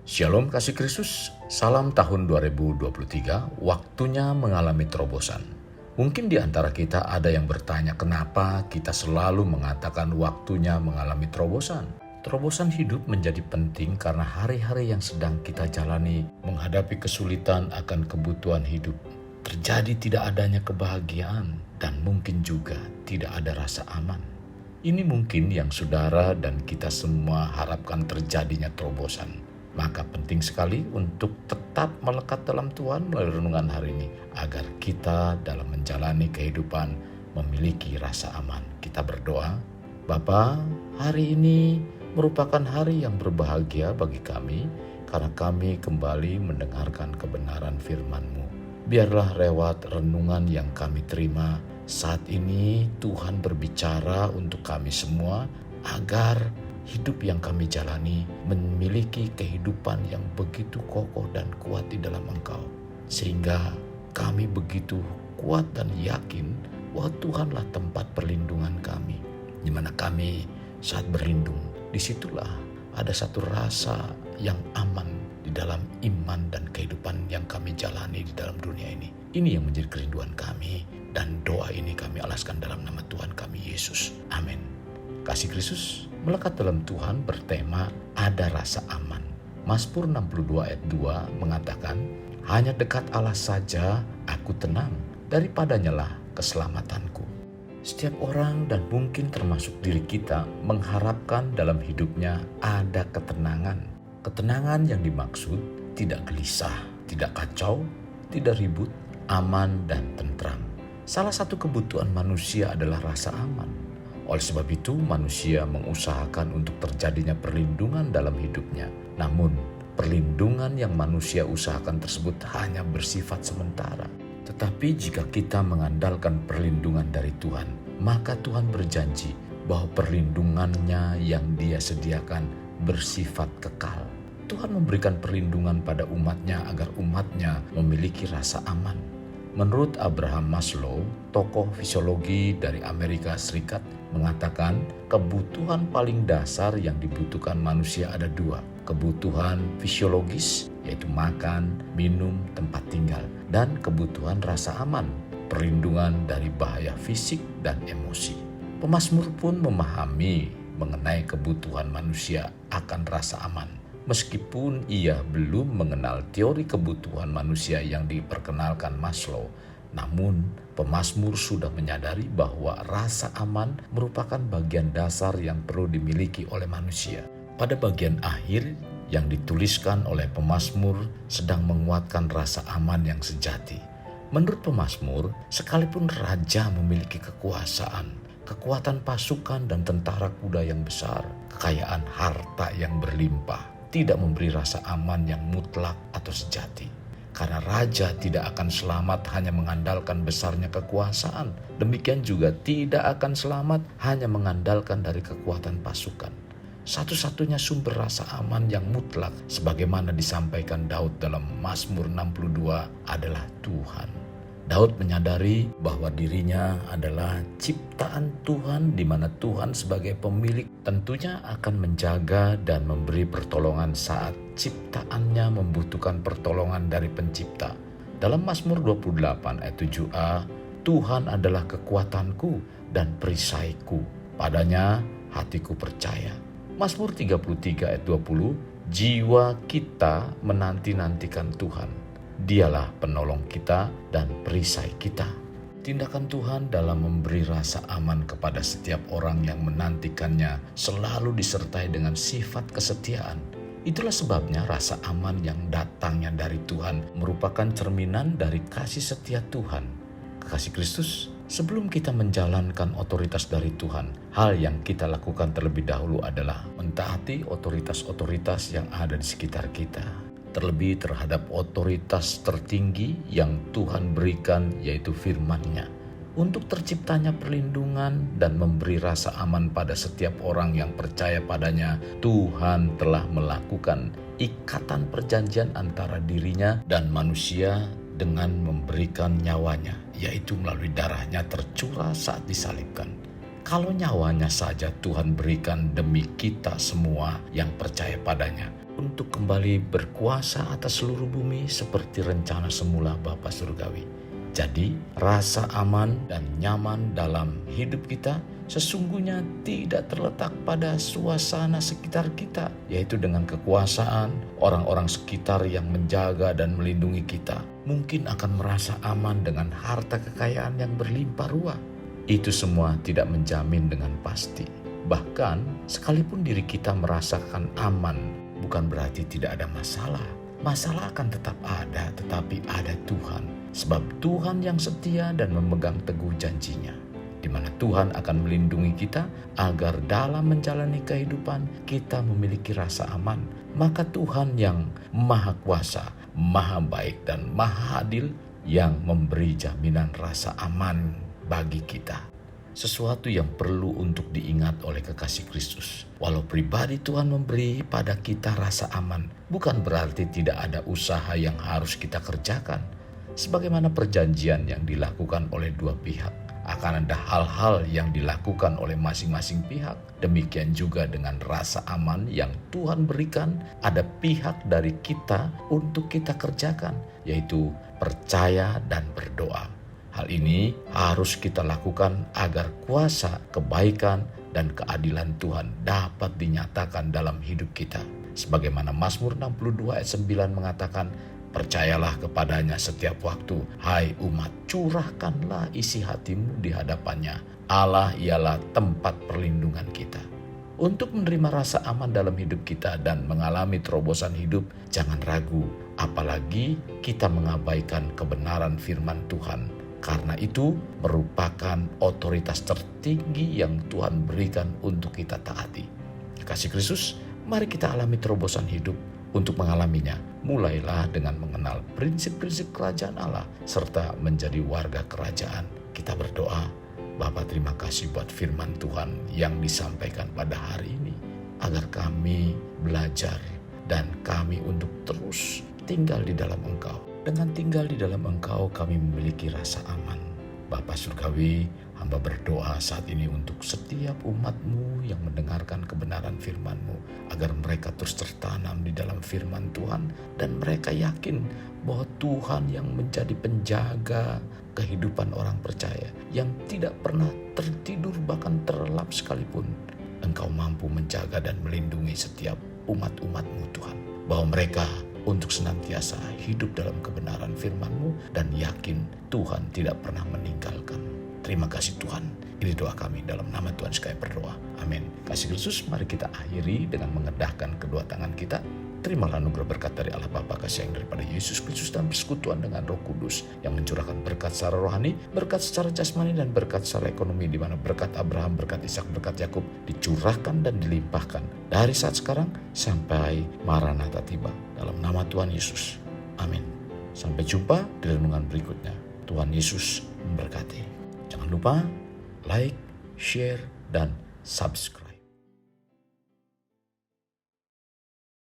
Shalom kasih Kristus, salam tahun 2023, waktunya mengalami terobosan. Mungkin di antara kita ada yang bertanya kenapa kita selalu mengatakan waktunya mengalami terobosan. Terobosan hidup menjadi penting karena hari-hari yang sedang kita jalani menghadapi kesulitan akan kebutuhan hidup. Terjadi tidak adanya kebahagiaan dan mungkin juga tidak ada rasa aman. Ini mungkin yang saudara dan kita semua harapkan terjadinya terobosan. Maka penting sekali untuk tetap melekat dalam Tuhan melalui renungan hari ini, agar kita dalam menjalani kehidupan memiliki rasa aman. Kita berdoa, Bapa, hari ini merupakan hari yang berbahagia bagi kami, karena kami kembali mendengarkan kebenaran firman-Mu. Biarlah lewat renungan yang kami terima saat ini, Tuhan berbicara untuk kami semua, agar hidup yang kami jalani memiliki kehidupan yang begitu kokoh dan kuat di dalam Engkau. Sehingga kami begitu kuat dan yakin bahwa Tuhanlah tempat perlindungan kami. Di mana kami saat berlindung, disitulah ada satu rasa yang aman di dalam iman dan kehidupan yang kami jalani di dalam dunia ini. Ini yang menjadi kerinduan kami, dan doa ini kami alaskan dalam nama Tuhan kami Yesus. Amin. Kasih Kristus melekat dalam Tuhan bertema ada rasa aman. Mazmur 62 ayat 2 mengatakan, hanya dekat Allah saja aku tenang, daripadanya lah keselamatanku. Setiap orang dan mungkin termasuk diri kita mengharapkan dalam hidupnya ada ketenangan. Ketenangan yang dimaksud tidak gelisah, tidak kacau, tidak ribut, aman dan tentram. Salah satu kebutuhan manusia adalah rasa aman. Oleh sebab itu, manusia mengusahakan untuk terjadinya perlindungan dalam hidupnya. Namun, perlindungan yang manusia usahakan tersebut hanya bersifat sementara. Tetapi jika kita mengandalkan perlindungan dari Tuhan, maka Tuhan berjanji bahwa perlindungannya yang Dia sediakan bersifat kekal. Tuhan memberikan perlindungan pada umatnya agar umatnya memiliki rasa aman. Menurut Abraham Maslow, tokoh fisiologi dari Amerika Serikat, mengatakan kebutuhan paling dasar yang dibutuhkan manusia ada dua. Kebutuhan fisiologis, yaitu makan, minum, tempat tinggal. Dan kebutuhan rasa aman, perlindungan dari bahaya fisik dan emosi. Pemazmur pun memahami mengenai kebutuhan manusia akan rasa aman. Meskipun ia belum mengenal teori kebutuhan manusia yang diperkenalkan Maslow, namun pemazmur sudah menyadari bahwa rasa aman merupakan bagian dasar yang perlu dimiliki oleh manusia. Pada bagian akhir yang dituliskan oleh pemazmur sedang menguatkan rasa aman yang sejati. Menurut pemazmur, sekalipun raja memiliki kekuasaan, kekuatan pasukan dan tentara kuda yang besar, kekayaan harta yang berlimpah, tidak memberi rasa aman yang mutlak atau sejati. Karena raja tidak akan selamat hanya mengandalkan besarnya kekuasaan. Demikian juga tidak akan selamat hanya mengandalkan dari kekuatan pasukan. Satu-satunya sumber rasa aman yang mutlak, sebagaimana disampaikan Daud dalam Mazmur 62, adalah Tuhan. Daud menyadari bahwa dirinya adalah ciptaan Tuhan, di mana Tuhan sebagai pemilik tentunya akan menjaga dan memberi pertolongan saat ciptaannya membutuhkan pertolongan dari pencipta. Dalam Mazmur 28 ayat 7a, Tuhan adalah kekuatanku dan perisaiku, padanya hatiku percaya. Mazmur 33 ayat 20, jiwa kita menanti-nantikan Tuhan. Dialah penolong kita dan perisai kita. Tindakan Tuhan dalam memberi rasa aman kepada setiap orang yang menantikannya selalu disertai dengan sifat kesetiaan. Itulah sebabnya rasa aman yang datangnya dari Tuhan merupakan cerminan dari kasih setia Tuhan. Kekasih Kristus, sebelum kita menjalankan otoritas dari Tuhan, hal yang kita lakukan terlebih dahulu adalah mentaati otoritas-otoritas yang ada di sekitar kita. Terlebih terhadap otoritas tertinggi yang Tuhan berikan, yaitu firman-Nya. Untuk terciptanya perlindungan dan memberi rasa aman pada setiap orang yang percaya padanya, Tuhan telah melakukan ikatan perjanjian antara dirinya dan manusia dengan memberikan nyawanya, yaitu melalui darahnya tercurah saat disalibkan. Kalau nyawanya saja Tuhan berikan demi kita semua yang percaya padanya, untuk kembali berkuasa atas seluruh bumi seperti rencana semula Bapa Surgawi. Jadi, rasa aman dan nyaman dalam hidup kita sesungguhnya tidak terletak pada suasana sekitar kita, yaitu dengan kekuasaan orang-orang sekitar yang menjaga dan melindungi kita. Mungkin akan merasa aman dengan harta kekayaan yang berlimpah ruah. Itu semua tidak menjamin dengan pasti. Bahkan, sekalipun diri kita merasakan aman, bukan berarti tidak ada masalah. Masalah akan tetap ada, tetapi ada Tuhan. Sebab Tuhan yang setia dan memegang teguh janjinya, di mana Tuhan akan melindungi kita agar dalam menjalani kehidupan kita memiliki rasa aman. Maka Tuhan yang Maha Kuasa, Maha Baik dan Maha Adil yang memberi jaminan rasa aman bagi kita. Sesuatu yang perlu untuk diingat oleh kekasih Kristus. Walau pribadi Tuhan memberi pada kita rasa aman, bukan berarti tidak ada usaha yang harus kita kerjakan. Sebagaimana perjanjian yang dilakukan oleh dua pihak, akan ada hal-hal yang dilakukan oleh masing-masing pihak. Demikian juga dengan rasa aman yang Tuhan berikan, ada pihak dari kita untuk kita kerjakan, yaitu percaya dan berdoa. Hal ini harus kita lakukan agar kuasa, kebaikan, dan keadilan Tuhan dapat dinyatakan dalam hidup kita. Sebagaimana Mazmur 62 ayat 9 mengatakan, percayalah kepadanya setiap waktu, hai umat, curahkanlah isi hatimu di hadapannya. Allah ialah tempat perlindungan kita. Untuk menerima rasa aman dalam hidup kita dan mengalami terobosan hidup, jangan ragu, apalagi kita mengabaikan kebenaran firman Tuhan. Karena itu merupakan otoritas tertinggi yang Tuhan berikan untuk kita taati. Kasih Kristus, mari kita alami terobosan hidup. Untuk mengalaminya, mulailah dengan mengenal prinsip-prinsip kerajaan Allah serta menjadi warga kerajaan. Kita berdoa, Bapa terima kasih buat firman Tuhan yang disampaikan pada hari ini. Agar kami belajar dan kami untuk terus tinggal di dalam Engkau. Dengan tinggal di dalam Engkau kami memiliki rasa aman. Bapa Surgawi, hamba berdoa saat ini untuk setiap umat-Mu yang mendengarkan kebenaran firman-Mu, agar mereka terus tertanam di dalam firman Tuhan dan mereka yakin bahwa Tuhan yang menjadi penjaga kehidupan orang percaya, yang tidak pernah tertidur bahkan terlelap sekalipun. Engkau mampu menjaga dan melindungi setiap umat-umat-Mu Tuhan, bahwa mereka untuk senantiasa hidup dalam kebenaran firman-Mu dan yakin Tuhan tidak pernah meninggalkan. Terima kasih Tuhan. Ini doa kami dalam nama Tuhan sekalian berdoa. Amin. Kasih Kristus, mari kita akhiri dengan mengedahkan kedua tangan kita. Terimalah anugerah berkat dari Allah Bapa kasih yang daripada Yesus Kristus dan persekutuan dengan Roh Kudus yang mencurahkan berkat secara rohani, berkat secara jasmani dan berkat secara ekonomi, di mana berkat Abraham, berkat Ishak, berkat Yakub dicurahkan dan dilimpahkan dari saat sekarang sampai Maranatha tiba. Dalam nama Tuhan Yesus. Amin. Sampai jumpa di renungan berikutnya. Tuhan Yesus memberkati. Jangan lupa like, share, dan subscribe.